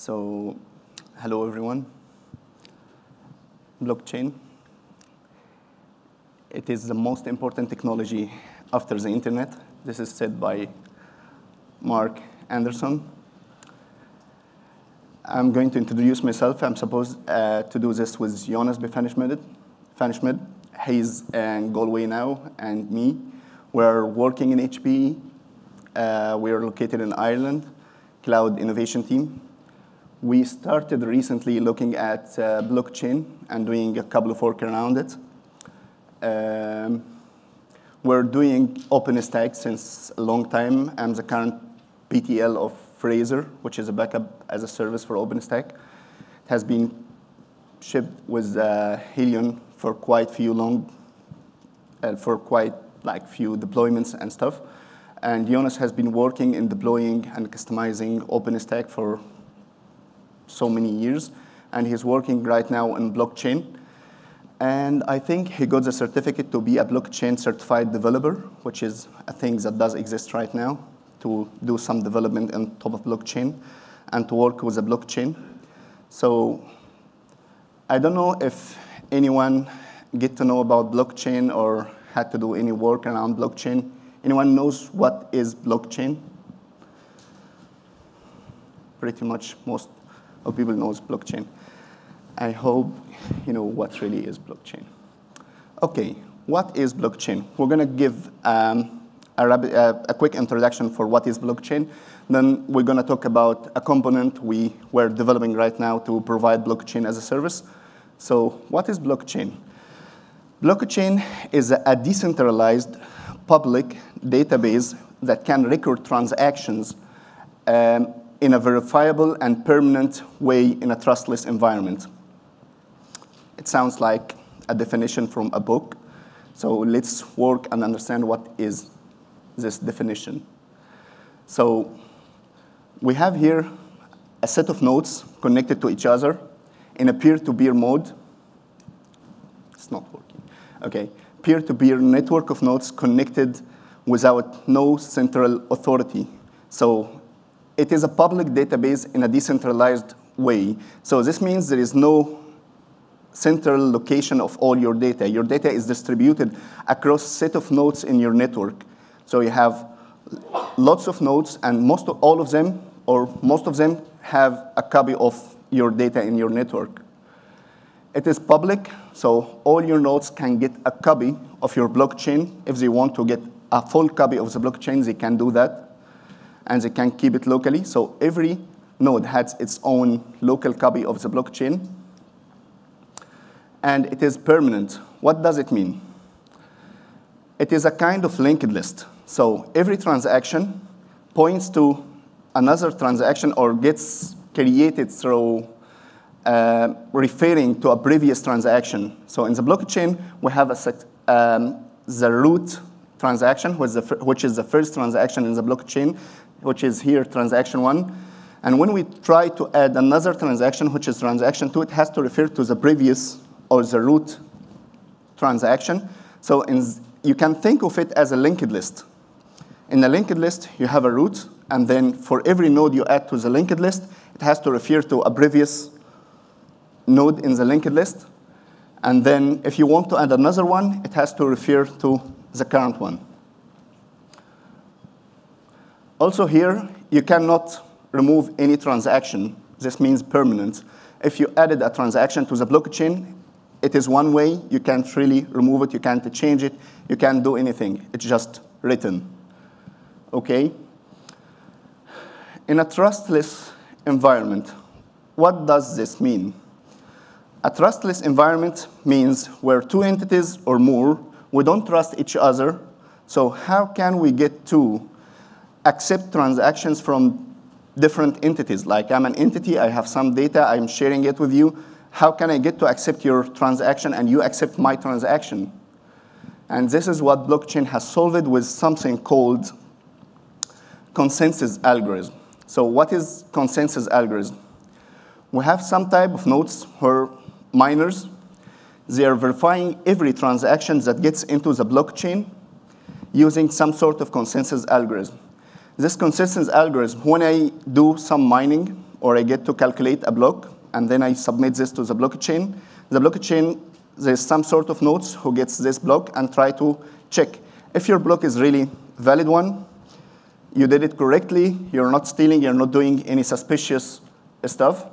So, hello everyone. Blockchain. It is the most important technology after the internet. This is said by Mark Anderson. I'm going to introduce myself. I'm supposed to do this with Jonas Befanishmed. He's in Galway now, and me. We're working in HPE. We're located in Ireland, Cloud Innovation Team. We started recently looking at blockchain and doing a couple of work around it. We're doing OpenStack since a long time. I'm the current PTL of Fraser, which is a backup as a service for OpenStack. It has been shipped with Helion for quite few deployments and stuff. And Jonas has been working in deploying and customizing OpenStack for so many years, and he's working right now in blockchain. And I think he got the certificate to be a blockchain certified developer, which is a thing that does exist right now, to do some development on top of blockchain and to work with a blockchain. So I don't know if anyone get to know about blockchain or had to do any work around blockchain. Anyone knows what is blockchain? Pretty much most of people knows blockchain. I hope you know what really is blockchain. Okay, what is blockchain? We're going to give a quick introduction for what is blockchain. Then we're going to talk about a component we're developing right now to provide blockchain as a service. So what is blockchain? Blockchain is a decentralized public database that can record transactions in a verifiable and permanent way in a trustless environment. It sounds like a definition from a book. So let's work and understand what is this definition. So we have here a set of nodes connected to each other in a peer-to-peer mode. It's not working. Okay, peer-to-peer network of nodes connected without no central authority. So it is a public database in a decentralized way. So this means there is no central location of all your data. Your data is distributed across a set of nodes in your network. So you have lots of nodes, and most of them have a copy of your data in your network. It is public, so all your nodes can get a copy of your blockchain. If they want to get a full copy of the blockchain, they can do that, and they can keep it locally. So every node has its own local copy of the blockchain. And it is permanent. What does it mean? It is a kind of linked list. So every transaction points to another transaction or gets created through referring to a previous transaction. So in the blockchain, we have the root transaction, which is the first transaction in the blockchain, which is here transaction 1. And when we try to add another transaction, which is transaction 2, it has to refer to the previous or the root transaction. So you can think of it as a linked list. In a linked list, you have a root, and then for every node you add to the linked list, it has to refer to a previous node in the linked list. And then if you want to add another one, it has to refer to the current one. Also here, you cannot remove any transaction. This means permanent. If you added a transaction to the blockchain, it is one way. You can't really remove it. You can't change it. You can't do anything. It's just written. Okay? In a trustless environment, what does this mean? A trustless environment means where two entities or more, we don't trust each other. So how can we get to accept transactions from different entities? Like I'm an entity, I have some data, I'm sharing it with you. How can I get to accept your transaction and you accept my transaction? And this is what blockchain has solved with something called consensus algorithm. So what is consensus algorithm? We have some type of nodes where miners, they are verifying every transaction that gets into the blockchain using some sort of consensus algorithm. This consensus algorithm, when I do some mining or I get to calculate a block, and then I submit this to the blockchain. The blockchain, there's some sort of nodes who gets this block and try to check if your block is really valid one, you did it correctly, you're not stealing, you're not doing any suspicious stuff.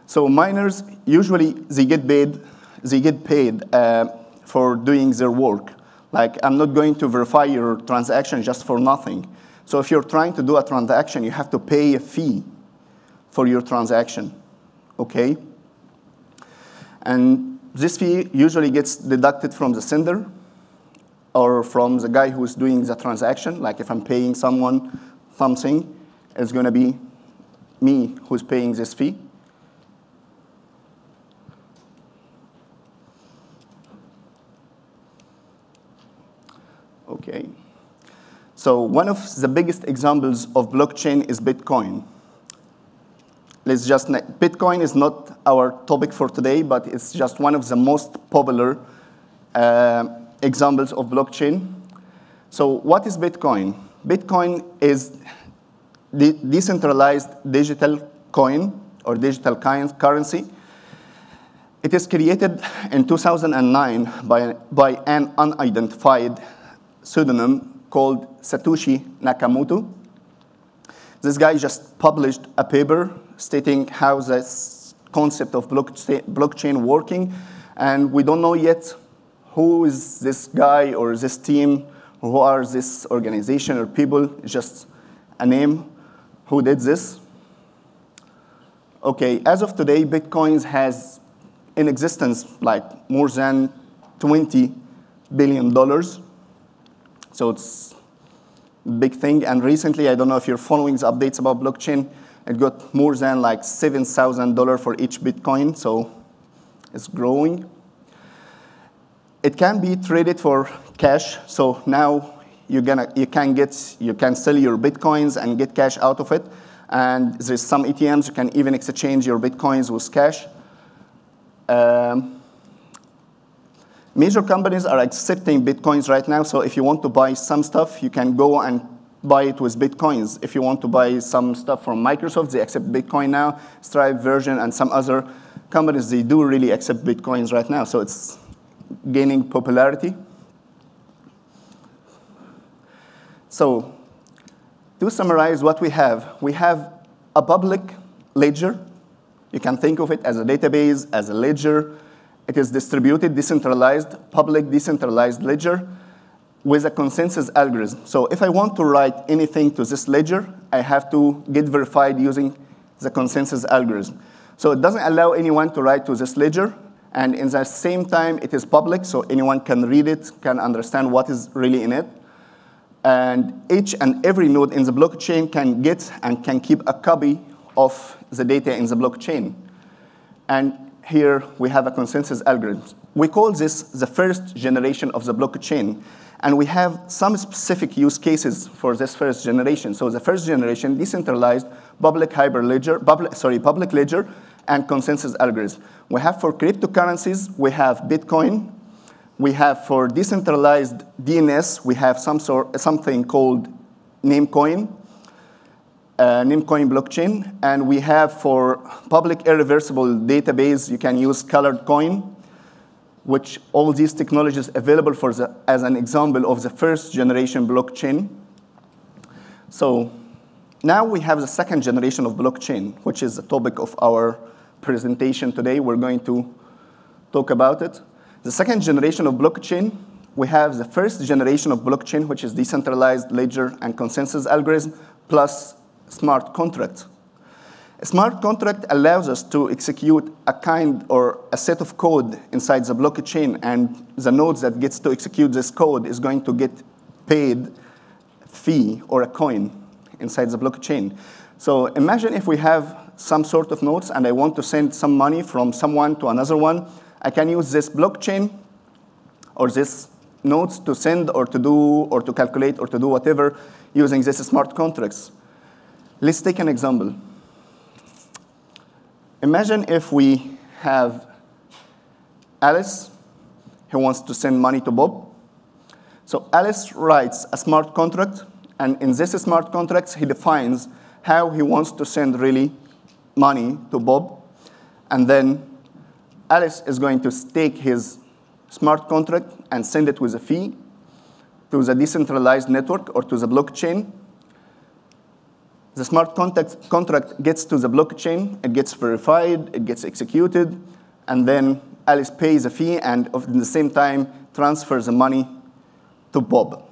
So miners, usually they get paid for doing their work. Like, I'm not going to verify your transaction just for nothing. So if you're trying to do a transaction, you have to pay a fee for your transaction, okay? And this fee usually gets deducted from the sender or from the guy who's doing the transaction. Like, if I'm paying someone something, it's going to be me who's paying this fee. Okay. So one of the biggest examples of blockchain is Bitcoin. Bitcoin is not our topic for today, but it's just one of the most popular examples of blockchain. So what is Bitcoin? Bitcoin is the decentralized digital coin or digital currency. It is created in 2009 by an unidentified pseudonym called Satoshi Nakamoto. This guy just published a paper stating how this concept of blockchain working, and we don't know yet who is this guy or this team, or who are this organization or people. It's just a name who did this. Okay, as of today, Bitcoin has in existence like more than $20 billion. So it's a big thing. And recently, I don't know if you're following the updates about blockchain, it got more than like $7,000 for each Bitcoin, so it's growing. It can be traded for cash, so now you can sell your Bitcoins and get cash out of it. And there's some ATMs, you can even exchange your Bitcoins with cash. Major companies are accepting Bitcoins right now, so if you want to buy some stuff, you can go and buy it with Bitcoins. If you want to buy some stuff from Microsoft, they accept Bitcoin now. Stripe, Virgin, and some other companies, they do really accept Bitcoins right now, so it's gaining popularity. So to summarize what we have a public ledger. You can think of it as a database, as a ledger. It is distributed, decentralized, public decentralized ledger with a consensus algorithm. So if I want to write anything to this ledger, I have to get verified using the consensus algorithm. So it doesn't allow anyone to write to this ledger, and in the same time, it is public, so anyone can read it, can understand what is really in it. And each and every node in the blockchain can get and can keep a copy of the data in the blockchain. And here we have a consensus algorithm. We call this the first generation of the blockchain. And we have some specific use cases for this first generation. So the first generation, decentralized public ledger and consensus algorithm. We have for cryptocurrencies, we have Bitcoin. We have for decentralized DNS, we have something called Namecoin, Namecoin blockchain. And we have for public irreversible database, you can use Colored Coin, which all these technologies available as an example of the first generation blockchain. So now we have the second generation of blockchain, which is the topic of our presentation today. We're going to talk about it. The second generation of blockchain, we have the first generation of blockchain, which is decentralized ledger and consensus algorithm, plus smart contract. A smart contract allows us to execute a kind or a set of code inside the blockchain, and the nodes that gets to execute this code is going to get paid fee or a coin inside the blockchain. So imagine if we have some sort of nodes and I want to send some money from someone to another one. I can use this blockchain or this nodes to send or to do or to calculate or to do whatever using this smart contracts. Let's take an example. Imagine if we have Alice who wants to send money to Bob. So Alice writes a smart contract, and in this smart contract, he defines how he wants to send really money to Bob, and then Alice is going to stake his smart contract and send it with a fee to the decentralized network or to the blockchain. The smart contract gets to the blockchain, it gets verified, it gets executed, and then Alice pays a fee and at the same time transfers the money to Bob.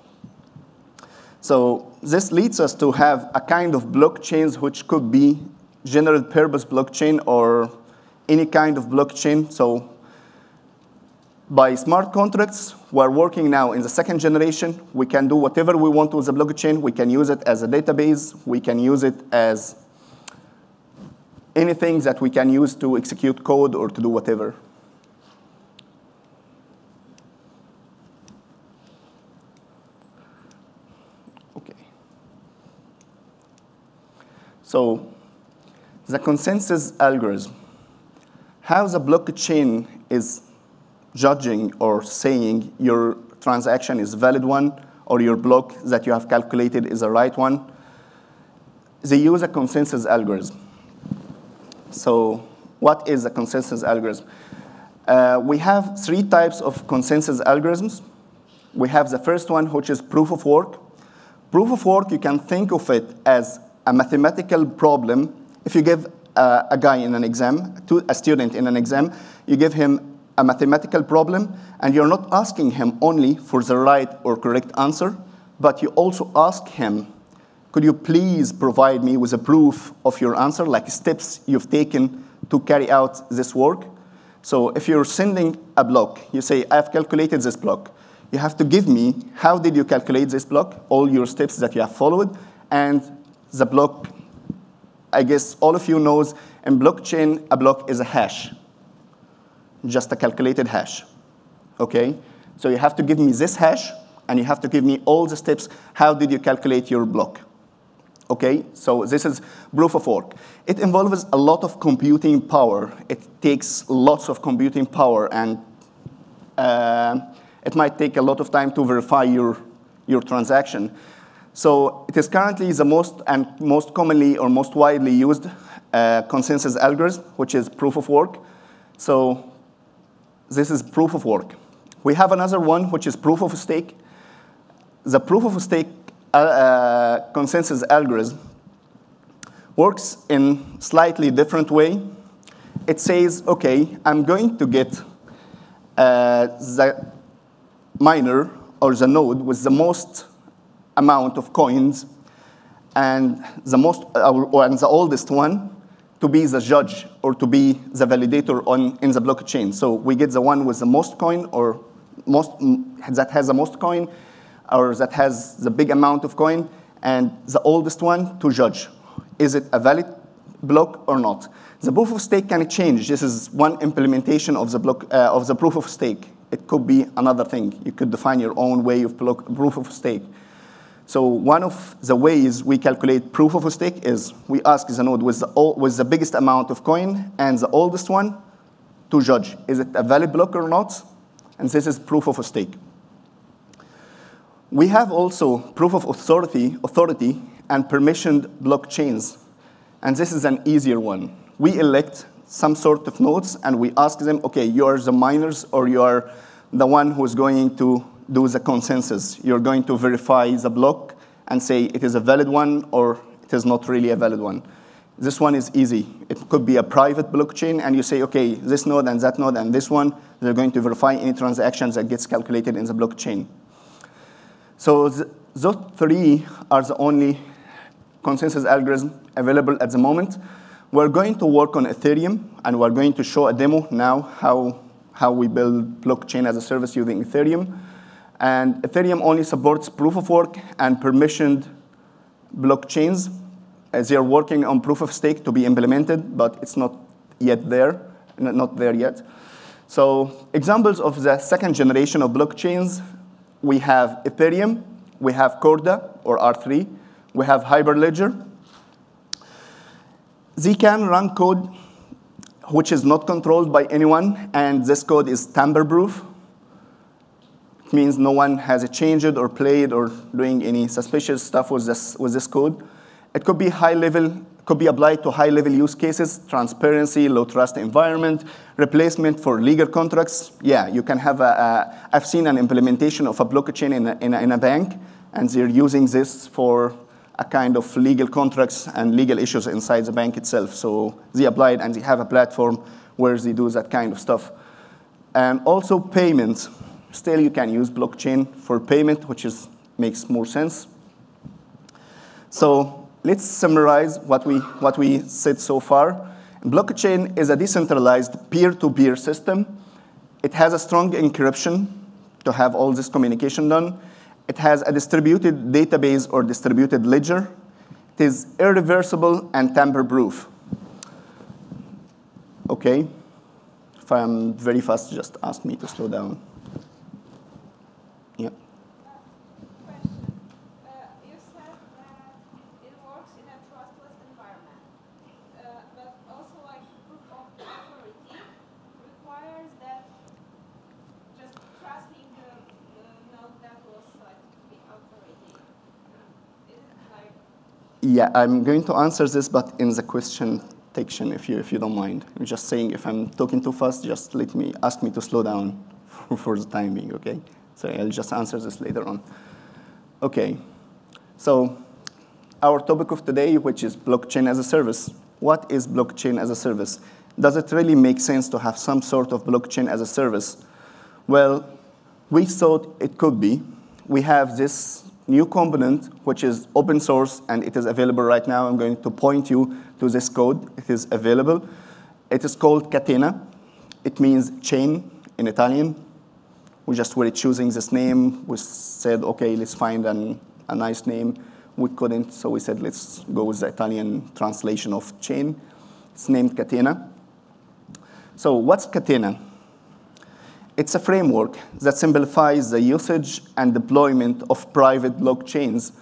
So this leads us to have a kind of blockchains which could be general purpose blockchain or any kind of blockchain. So by smart contracts, we're working now in the second generation. We can do whatever we want with the blockchain. We can use it as a database. We can use it as anything that we can use to execute code or to do whatever. Okay. So the consensus algorithm. How the blockchain is judging or saying your transaction is a valid one or your block that you have calculated is the right one, they use a consensus algorithm. So what is a consensus algorithm? We have 3 types of consensus algorithms. We have the first one, which is proof of work. Proof of work, you can think of it as a mathematical problem. If you give a guy in an exam, to a student in an exam, you give him a mathematical problem, and you're not asking him only for the right or correct answer, but you also ask him, could you please provide me with a proof of your answer, like steps you've taken to carry out this work? So if you're sending a block, you say, I've calculated this block. You have to give me, how did you calculate this block, all your steps that you have followed, and the block. I guess all of you knows in blockchain, a block is a hash, just a calculated hash, okay? So you have to give me this hash, and you have to give me all the steps. How did you calculate your block? Okay, so this is proof of work. It involves a lot of computing power. It takes lots of computing power, and it might take a lot of time to verify your transaction. So it is currently the most commonly or most widely used consensus algorithm, which is proof of work. So this is proof of work. We have another one, which is proof of stake. The proof of stake consensus algorithm works in slightly different way. It says, okay, I'm going to get the miner or the node with the most amount of coins and the most and the oldest one to be the judge or to be the validator in the blockchain. So we get the one with the most coin or that has the most coin or that has the big amount of coin, and the oldest one to judge. Is it a valid block or not? The proof of stake can change. This is one implementation of the block of the proof of stake. It could be another thing. You could define your own way of proof of stake. So one of the ways we calculate proof of stake is we ask the node with the biggest amount of coin and the oldest one to judge. Is it a valid block or not? And this is proof of stake. We have also proof of authority and permissioned blockchains. And this is an easier one. We elect some sort of nodes, and we ask them, okay, you are the miners, or you are the one who's going to do the consensus. You're going to verify the block and say it is a valid one or it is not really a valid one. This one is easy. It could be a private blockchain, and you say, okay, this node and that node and this one, they're going to verify any transactions that gets calculated in the blockchain. So those 3 are the only consensus algorithm available at the moment. We're going to work on Ethereum, and we're going to show a demo now how we build blockchain as a service using Ethereum. And Ethereum only supports proof of work and permissioned blockchains. As they are working on proof of stake to be implemented, but it's not yet there, not there yet. So examples of the second generation of blockchains, we have Ethereum, we have Corda, or R3, we have Hyperledger. They can run code which is not controlled by anyone, and this code is tamper-proof. It means no one has changed it or played or doing any suspicious stuff with this code. It could be high level, could be applied to high level use cases, transparency, low trust environment, replacement for legal contracts. Yeah, you can have I've seen an implementation of a blockchain in a bank, and they're using this for a kind of legal contracts and legal issues inside the bank itself. So they applied and they have a platform where they do that kind of stuff. And also payments. Still, you can use blockchain for payment, which makes more sense. So let's summarize what we said so far. Blockchain is a decentralized peer-to-peer system. It has a strong encryption to have all this communication done. It has a distributed database or distributed ledger. It is irreversible and tamper-proof. Okay. If I'm very fast, just ask me to slow down. Yeah. Question. You said that it works in a trustless environment, but also like proof of authority requires that just trusting the node that was like the authority. Is it like? Yeah, I'm going to answer this, but in the question section, if you don't mind. I'm just saying, if I'm talking too fast, just ask me to slow down for the time being, okay? So I'll just answer this later on. Okay, so our topic of today, which is blockchain as a service. What is blockchain as a service? Does it really make sense to have some sort of blockchain as a service? Well, we thought it could be. We have this new component, which is open source, and it is available right now. I'm going to point you to this code. It is available. It is called Catena. It means chain in Italian. We just were choosing this name. We said, OK, let's find a nice name. We couldn't, so we said, let's go with the Italian translation of chain. It's named Catena. So what's Catena? It's a framework that simplifies the usage and deployment of private blockchains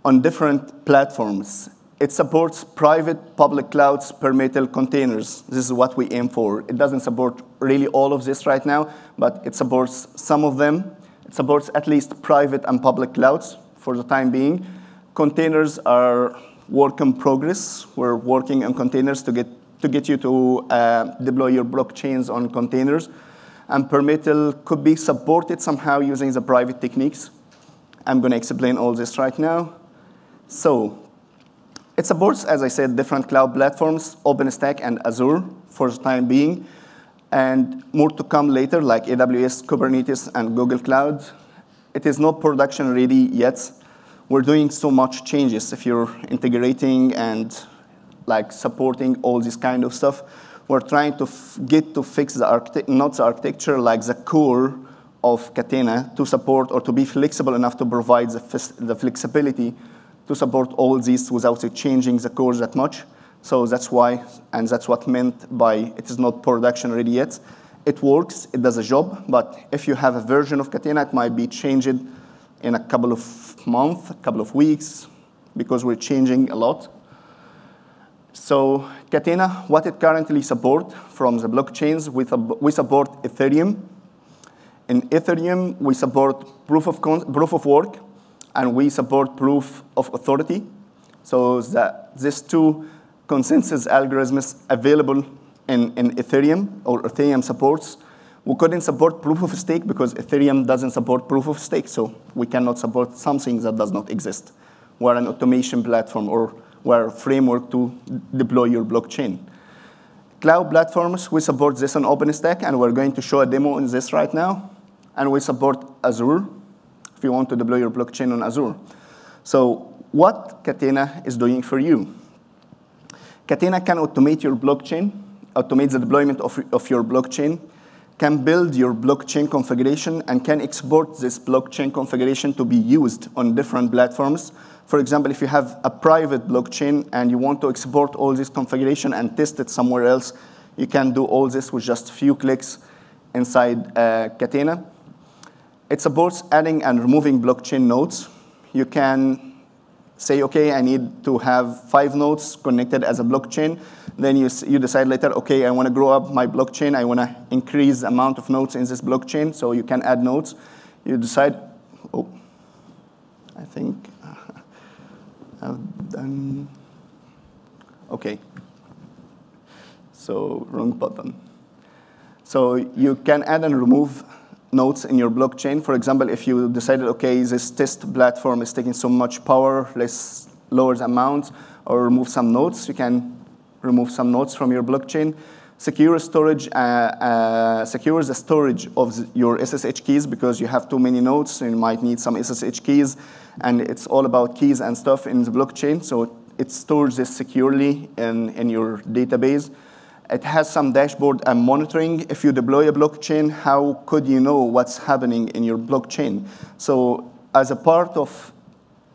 on different platforms. It supports private public clouds per metal containers. This is what we aim for. It doesn't support really all of this right now, but it supports some of them. It supports at least private and public clouds for the time being. Containers are work in progress. We're working on containers to get you to deploy your blockchains on containers. And per metal could be supported somehow using the private techniques. I'm going to explain all this right now. So it supports, as I said, different cloud platforms, OpenStack and Azure for the time being, and more to come later, like AWS, Kubernetes, and Google Cloud. It is not production ready yet. We're doing so much changes. If you're integrating and like supporting all this kind of stuff, we're trying to get to fix not the architecture, like the core of Catena to support or to be flexible enough to provide the flexibility to support all these without changing the core that much. So that's why, and that's what meant by it is not production ready yet. It works, it does a job, but if you have a version of Catena, it might be changed in a couple of months, a couple of weeks, because we're changing a lot. So Catena, what it currently supports from the blockchains, we support Ethereum. In Ethereum, we support proof of work, and we support proof of authority. So these two consensus algorithms available in Ethereum, or Ethereum supports. We couldn't support proof of stake because Ethereum doesn't support proof of stake, so we cannot support something that does not exist. We're an automation platform, or we're a framework to deploy your blockchain. Cloud platforms, we support this on OpenStack, and we're going to show a demo on this right now. And we support Azure, if you want to deploy your blockchain on Azure. So what Catena is doing for you? Catena can automate your blockchain, automate the deployment of your blockchain, can build your blockchain configuration, and can export this blockchain configuration to be used on different platforms. For example, if you have a private blockchain and you want to export all this configuration and test it somewhere else, you can do all this with just a few clicks inside Catena. It supports adding and removing blockchain nodes. You can say, OK, I need to have 5 nodes connected as a blockchain. Then you decide later, OK, I want to grow up my blockchain. I want to increase the amount of nodes in this blockchain. So you can add nodes. You decide, oh, I think I've Done. OK. So wrong button. So you can add and remove nodes in your blockchain. For example, if you decided, OK, this test platform is taking so much power, let's lower the amount, or remove some nodes, you can remove some nodes from your blockchain. Secure storage, secure the storage of your SSH keys because you have too many nodes, so you might need some SSH keys, and it's all about keys and stuff in the blockchain, so it stores this securely in your database. It has some dashboard and monitoring. If you deploy a blockchain, how could you know what's happening in your blockchain? So as a part of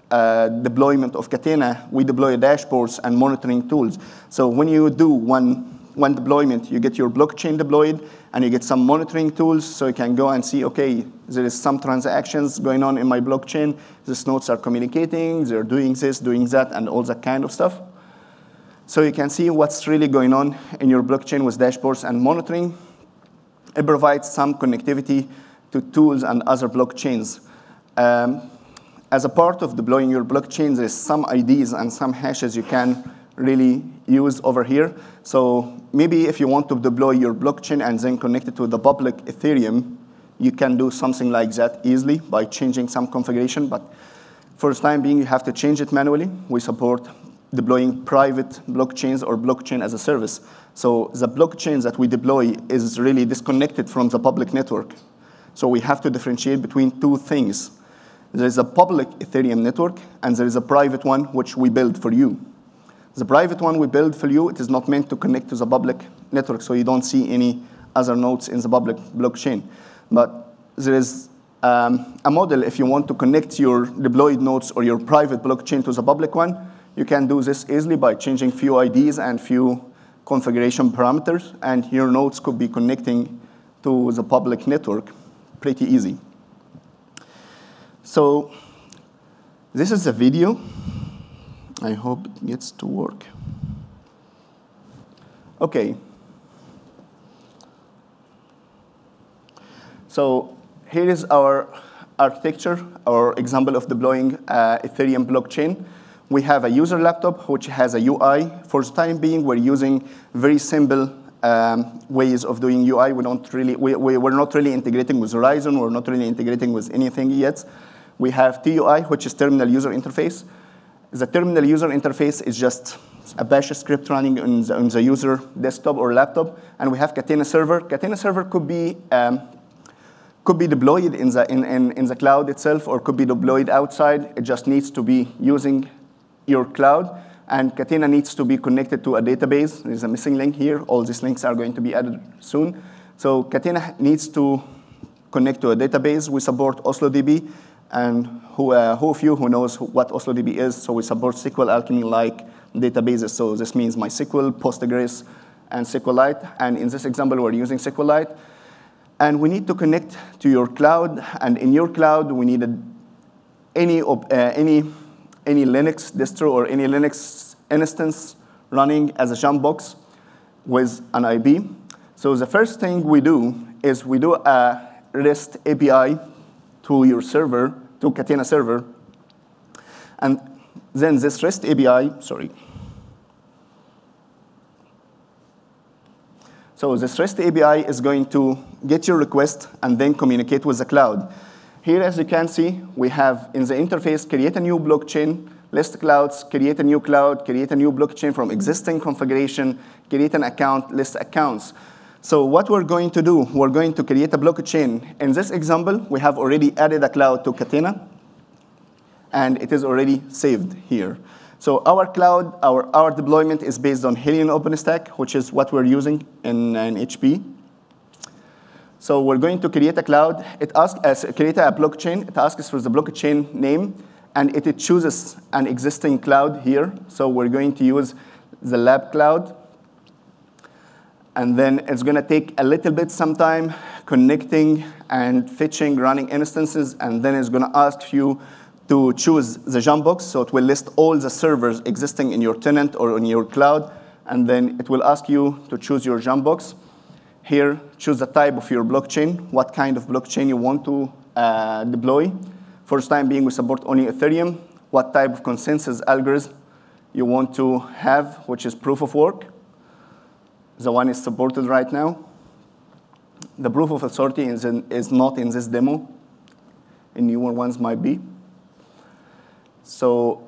deployment of Catena, we deploy dashboards and monitoring tools. So when you do one deployment, you get your blockchain deployed, and you get some monitoring tools, so you can go and see, OK, there is some transactions going on in my blockchain. These nodes are communicating. They're doing this, doing that, and all that kind of stuff. So you can see what's really going on in your blockchain with dashboards and monitoring. It provides some connectivity to tools and other blockchains. As a part of deploying your blockchain, there's some IDs and some hashes you can really use over here. So maybe if you want to deploy your blockchain and then connect it to the public Ethereum, you can do something like that easily by changing some configuration. But for the time being, you have to change it manually. We support deploying private blockchains or blockchain as a service. So the blockchain that we deploy is really disconnected from the public network. So we have to differentiate between two things. There is a public Ethereum network, and there is a private one which we build for you. The private one we build for you, it is not meant to connect to the public network, so you don't see any other nodes in the public blockchain. But there is a model if you want to connect your deployed nodes or your private blockchain to the public one. You can do this easily by changing few IDs and few configuration parameters, and your nodes could be connecting to the public network pretty easy. So this is a video. I hope it gets to work. OK. So here is our architecture, our example of deploying Ethereum blockchain. We have a user laptop, which has a UI. For the time being, we're using very simple ways of doing UI. We're not really integrating with Horizon. We're not really integrating with anything yet. We have TUI, which is Terminal User Interface. The terminal user interface is just a bash script running on the user desktop or laptop. And we have Catena server. Catena server could be deployed in the cloud itself or could be deployed outside. It just needs to be using your cloud. And Catena needs to be connected to a database. There's a missing link here. All these links are going to be added soon. So Catena needs to connect to a database. We support OsloDB. And who of you who knows what OsloDB is? So we support SQL Alchemy-like databases. So this means MySQL, Postgres, and SQLite. And in this example, we're using SQLite. And we need to connect to your cloud. And in your cloud, we need any Linux distro or any Linux instance running as a jump-box with an IB. So the first thing we do is we do a REST API to your server, to Catena server. And then this REST API, So this REST API is going to get your request and then communicate with the cloud. Here, as you can see, we have in the interface, create a new blockchain, list clouds, create a new cloud, create a new blockchain from existing configuration, create an account, list accounts. So what we're going to do, we're going to create a blockchain. In this example, we have already added a cloud to Catena, and it is already saved here. So our cloud, our deployment is based on Helium OpenStack, which is what we're using in HP. So we're going to create a cloud. It asks us create a blockchain. It asks for the blockchain name, and it chooses an existing cloud here. So we're going to use the lab cloud. And then it's going to take a little bit some time connecting and fetching, running instances. And then it's going to ask you to choose the jump box. So it will list all the servers existing in your tenant or in your cloud. And then it will ask you to choose your jump box. Here, choose the type of your blockchain, what kind of blockchain you want to deploy. For the time being, we support only Ethereum. What type of consensus algorithm you want to have, which is proof of work. The one is supported right now. The proof of authority is not in this demo. In newer ones might be. So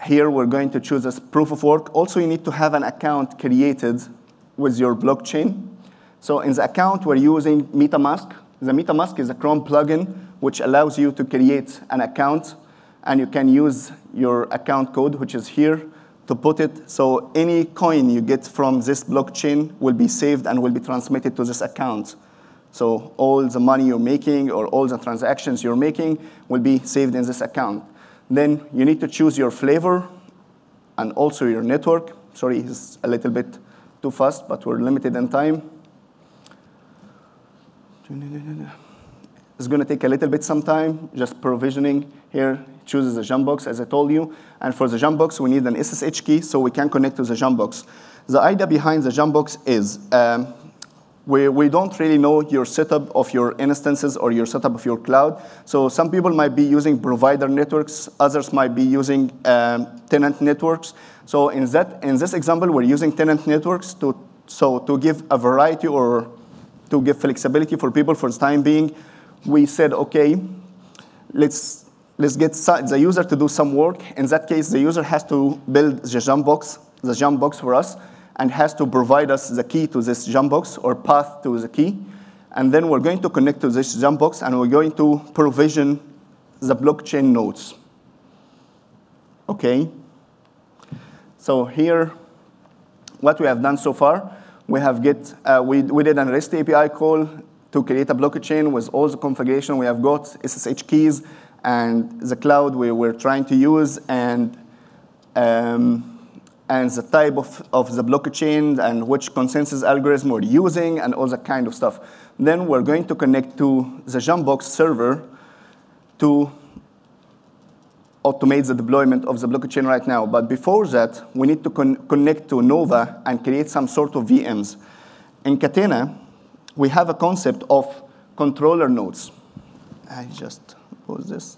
here we're going to choose as proof of work. Also, you need to have an account created with your blockchain. So in the account, we're using MetaMask. The MetaMask is a Chrome plugin which allows you to create an account, and you can use your account code, which is here, to put it. So any coin you get from this blockchain will be saved and will be transmitted to this account. So all the money you're making or all the transactions you're making will be saved in this account. Then you need to choose your flavor and also your network. Sorry, it's a little bit too fast, but we're limited in time. It's going to take a little bit some time, just provisioning here. Chooses the Jambox, as I told you. And for the Jambox, we need an SSH key so we can connect to the Jambox. The idea behind the Jambox is we don't really know your setup of your instances or your setup of your cloud. So some people might be using provider networks. Others might be using tenant networks. So in this example, we're using tenant networks to give a variety or to give flexibility for people for the time being. We said, OK, let's get the user to do some work. In that case, the user has to build the Jambox for us, and has to provide us the key to this Jambox or path to the key. And then we're going to connect to this Jambox, and we're going to provision the blockchain nodes. OK? So here, what we have done so far, we did an REST API call to create a blockchain with all the configuration. We have got SSH keys and the cloud we were trying to use, and the type of the blockchain and which consensus algorithm we're using and all that kind of stuff. Then we're going to connect to the Jambox server to automate the deployment of the blockchain right now. But before that, we need to connect to Nova and create some sort of VMs. In Catena, we have a concept of controller nodes. I just pause this.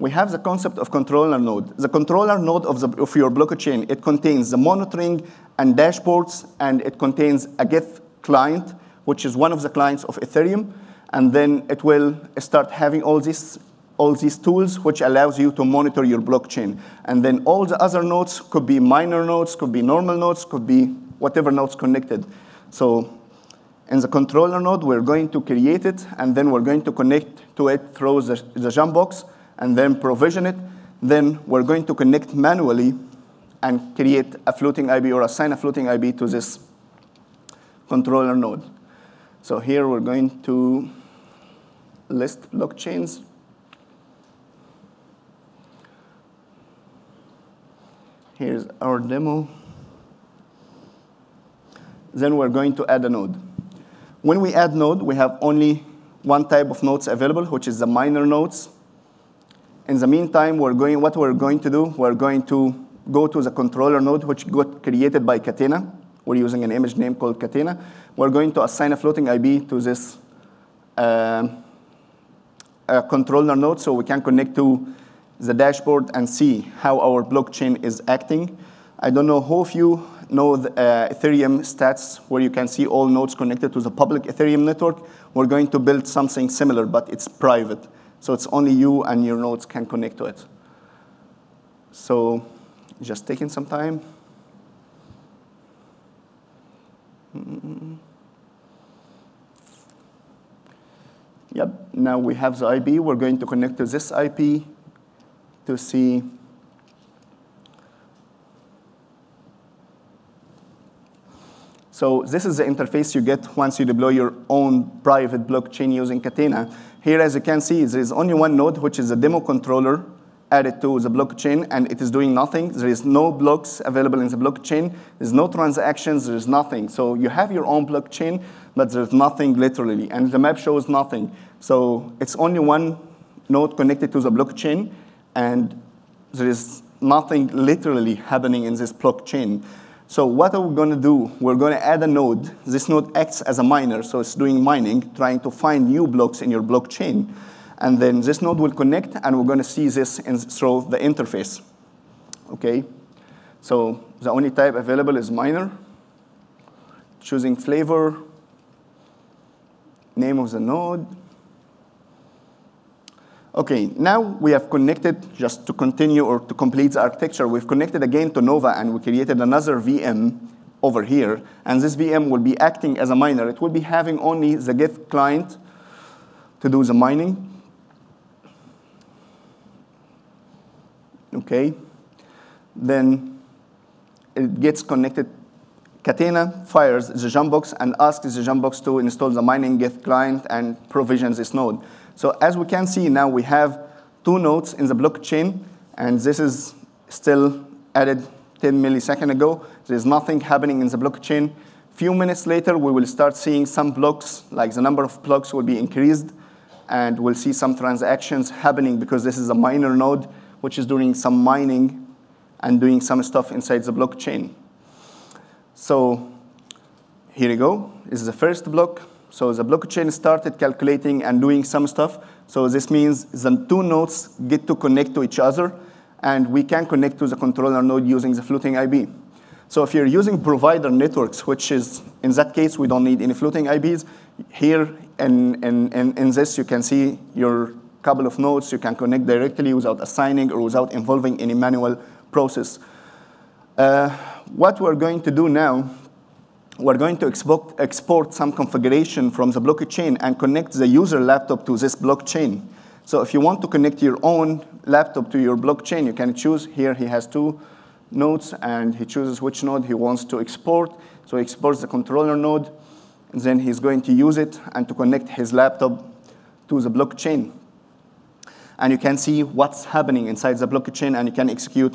We have the concept of controller node. The controller node of your blockchain, it contains the monitoring and dashboards, and it contains a Geth client, which is one of the clients of Ethereum. And then it will start having all these tools, which allows you to monitor your blockchain. And then all the other nodes could be minor nodes, could be normal nodes, could be whatever nodes connected. So in the controller node, we're going to create it, and then we're going to connect to it through the Jambox, and then provision it. Then we're going to connect manually and create a floating IB or assign a floating IB to this controller node. So here we're going to list blockchains. Here's our demo. Then we're going to add a node. When we add node, we have only one type of nodes available, which is the minor nodes. In the meantime, what we're going to do, we're going to go to the controller node, which got created by Catena. We're using an image name called Catena. We're going to assign a floating IB to this controller node so we can connect to the dashboard and see how our blockchain is acting. I don't know who of you know the Ethereum stats, where you can see all nodes connected to the public Ethereum network. We're going to build something similar, but it's private. So it's only you and your nodes can connect to it. So just taking some time. Yep, now we have the IB. We're going to connect to this IP to see. So this is the interface you get once you deploy your own private blockchain using Catena. Here, as you can see, there is only one node, which is a demo controller added to the blockchain, and it is doing nothing. There is no blocks available in the blockchain. There's no transactions. There's nothing. So you have your own blockchain, but there's nothing literally, and the map shows nothing. So it's only one node connected to the blockchain, and there is nothing literally happening in this blockchain. So what are we going to do? We're going to add a node. This node acts as a miner, so it's doing mining, trying to find new blocks in your blockchain. And then this node will connect, and we're going to see this through the interface. Okay? So the only type available is minor. Choosing flavor, name of the node. Okay, now we have connected, just to continue or to complete the architecture, we've connected again to Nova, and we created another VM over here. And this VM will be acting as a miner. It will be having only the Git client to do the mining. Okay, then it gets connected. Catena fires the Jambox and asks the Jambox to install the mining Git client and provisions this node. So as we can see now, we have 2 nodes in the blockchain, and this is still added 10 milliseconds ago. There's nothing happening in the blockchain. Few minutes later, we will start seeing some blocks, like the number of blocks will be increased, and we'll see some transactions happening because this is a miner node, which is doing some mining and doing some stuff inside the blockchain. So here you go. This is the first block. So the blockchain started calculating and doing some stuff. So this means the 2 nodes get to connect to each other, and we can connect to the controller node using the floating IP. So if you're using provider networks, which is, in that case, we don't need any floating IPs. Here in this, you can see your couple of nodes. You can connect directly without assigning or without involving any manual process. What we're going to do now, we're going to export some configuration from the blockchain and connect the user laptop to this blockchain. So if you want to connect your own laptop to your blockchain, you can choose. Here he has 2 nodes, and he chooses which node he wants to export. So he exports the controller node, and then he's going to use it and to connect his laptop to the blockchain. And you can see what's happening inside the blockchain, and you can execute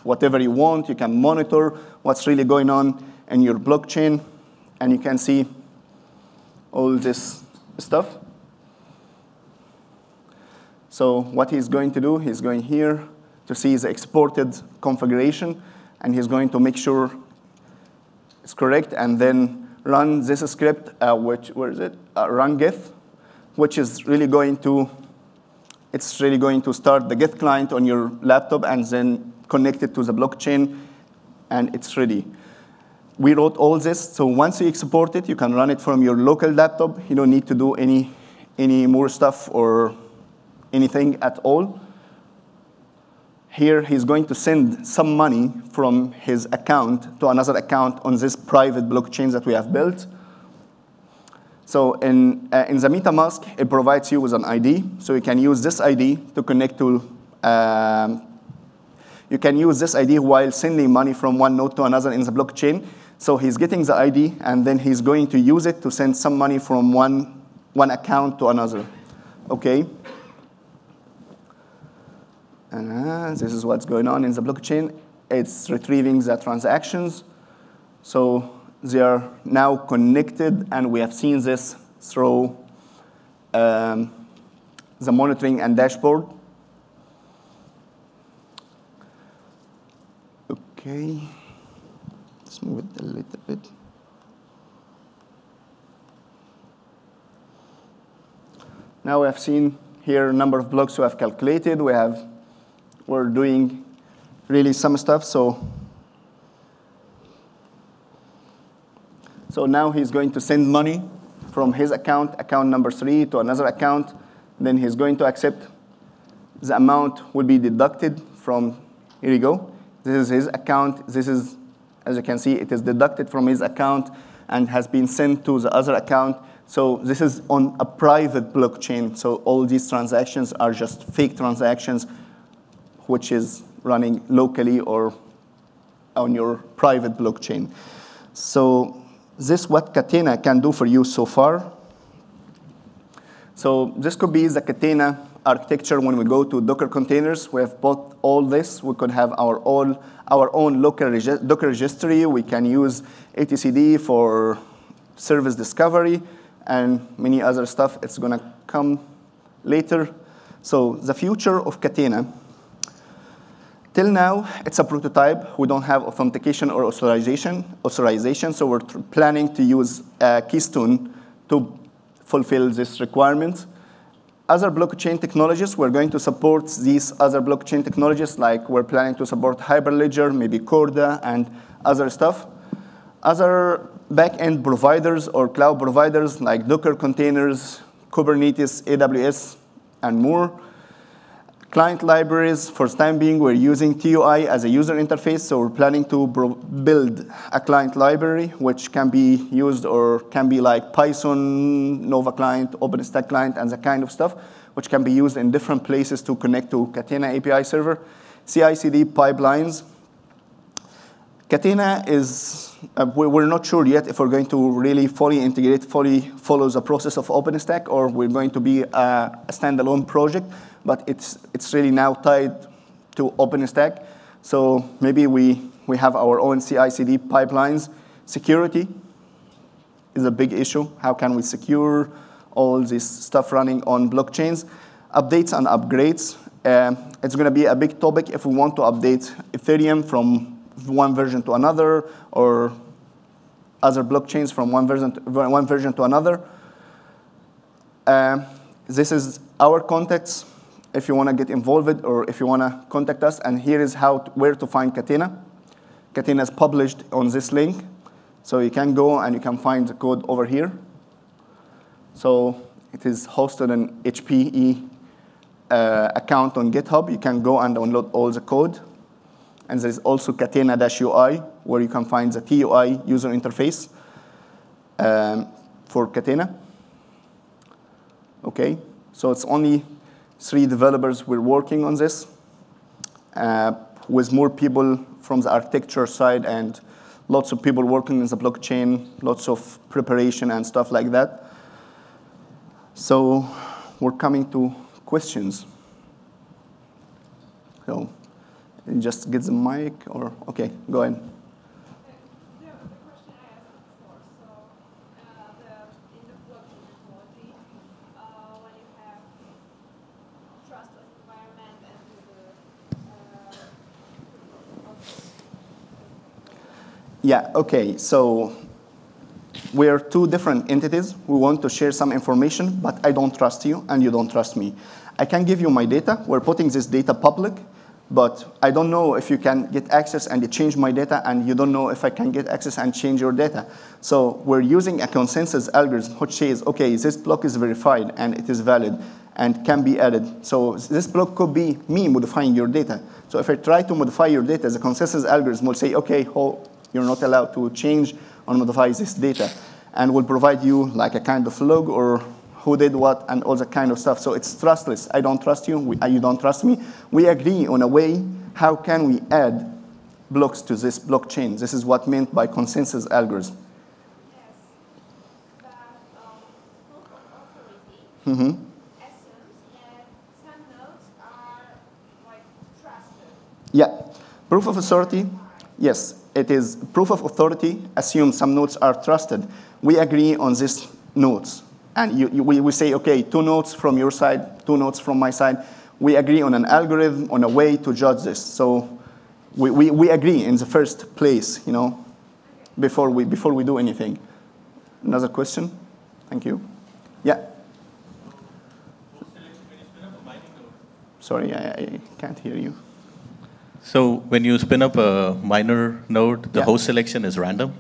whatever you want. You can monitor what's really going on in your blockchain, and you can see all this stuff. So what he's going to do, he's going here to see the exported configuration, and he's going to make sure it's correct, and then run this script, run Git, which is really going to, start the Git client on your laptop and then connect it to the blockchain, and it's ready. We wrote all this, so once you export it, you can run it from your local laptop. You don't need to do any more stuff or anything at all. Here, he's going to send some money from his account to another account on this private blockchain that we have built. So in the MetaMask, it provides you with an ID. So you can use this ID to connect to, you can use this ID while sending money from one node to another in the blockchain. So he's getting the ID, and then he's going to use it to send some money from one account to another. Okay? And this is what's going on in the blockchain. It's retrieving the transactions. So they are now connected, and we have seen this through the monitoring and dashboard. Okay, let's move it a little bit. Now we have seen here a number of blocks we have calculated. We're doing really some stuff. So now he's going to send money from his account number 3, to another account. Then he's going to accept. The amount will be deducted from, here you go. This is his account. This is, as you can see, it is deducted from his account and has been sent to the other account. So this is on a private blockchain. So all these transactions are just fake transactions, which is running locally or on your private blockchain. So this is what Catena can do for you so far. So this could be the Catena architecture when we go to Docker containers. We have bought all this. We could have our own local Docker registry. We can use etcd for service discovery and many other stuff. It's going to come later. So the future of Catena. Till now, it's a prototype. We don't have authentication or authorization, so we're planning to use Keystone to fulfill this requirement. other blockchain technologies, we're going to support these other blockchain technologies, like we're planning to support Hyperledger, maybe Corda, and other stuff. Other back-end providers or cloud providers like Docker containers, Kubernetes, AWS, and more. Client libraries, for the time being, we're using TUI as a user interface, so we're planning to build a client library, which can be used or can be like Python, Nova client, OpenStack client, and that kind of stuff, which can be used in different places to connect to Catena API server. CI/CD pipelines. Catena is, we're not sure yet if we're going to really fully integrate, fully follow the process of OpenStack, or we're going to be a standalone project, but it's really now tied to OpenStack. So maybe we have our own CI/CD pipelines. Security is a big issue. How can we secure all this stuff running on blockchains? Updates and upgrades. It's going to be a big topic if we want to update Ethereum from one version to another, or other blockchains from one version to another. This is our contacts if you want to get involved or if you want to contact us. And here is where to find Catena. Catena is published on this link. So you can go and you can find the code over here. So it is hosted an HPE account on GitHub. You can go and download all the code. And there's also Catena-UI, where you can find the TUI user interface for Catena. Okay, so it's only 3 developers we're working on this, with more people from the architecture side and lots of people working in the blockchain, lots of preparation and stuff like that. So we're coming to questions. So just get the mic, or okay, go ahead. The question I asked before, so in the blockchain technology, when you have trustless environment and Yeah, okay, so we're 2 different entities. We want to share some information, but I don't trust you and you don't trust me. I can give you my data. We're putting this data public, but I don't know if you can get access and you change my data, and you don't know if I can get access and change your data. So we're using a consensus algorithm which says, okay, this block is verified and it is valid and can be added. So this block could be me modifying your data. So if I try to modify your data, the consensus algorithm will say, okay, you're not allowed to change or modify this data, and will provide you like a kind of log or who did what and all that kind of stuff. So it's trustless. I don't trust you, you don't trust me. We agree on a way, how can we add blocks to this blockchain? This is what meant by consensus algorithm. yes, but proof of authority Mm-hmm. assumes that some nodes are like trusted. Yeah, proof of authority, yes, it is proof of authority assumes some nodes are trusted. We agree on these nodes. And we say, okay, 2 nodes from your side, 2 nodes from my side. We agree on an algorithm, on a way to judge this. So we agree in the first place, you know, before we do anything. Another question? Thank you. Yeah. Sorry, I can't hear you. So when you spin up a minor node, the Yeah. host selection is random.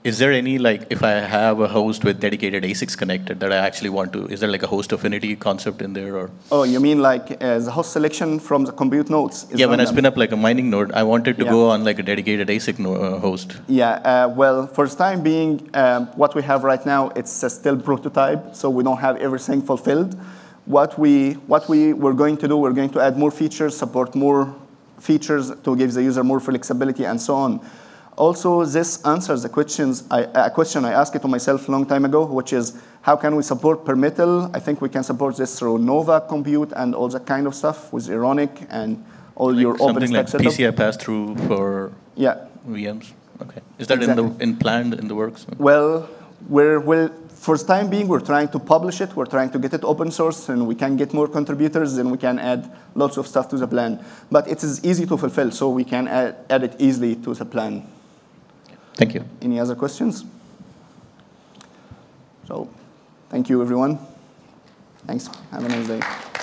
Is there any, like, if I have a host with dedicated ASICs connected that I actually want to, is there like a host affinity concept in there? Or? Oh, you mean like the host selection from the compute nodes? Yeah, when I spin up like a mining node, I wanted to Yeah. go on like a dedicated ASIC host. Yeah, well, for the time being, what we have right now, it's still prototype, so we don't have everything fulfilled. What we were going to do, we're going to add more features, support more features to give the user more flexibility and so on. Also, this answers the a question I asked it to myself a long time ago, which is, how can we support permittal? I think we can support this through Nova compute and all that kind of stuff with Ironic and all like your something OpenStack like setup. PCI pass-through for VMs? Okay. Is that Exactly. planned in the works? Well, for the time being, we're trying to publish it. We're trying to get it open source, and we can get more contributors, and we can add lots of stuff to the plan. But it is easy to fulfill, so we can add it easily to the plan. Thank you. Any other questions? So, thank you, everyone. Thanks. Have a nice day.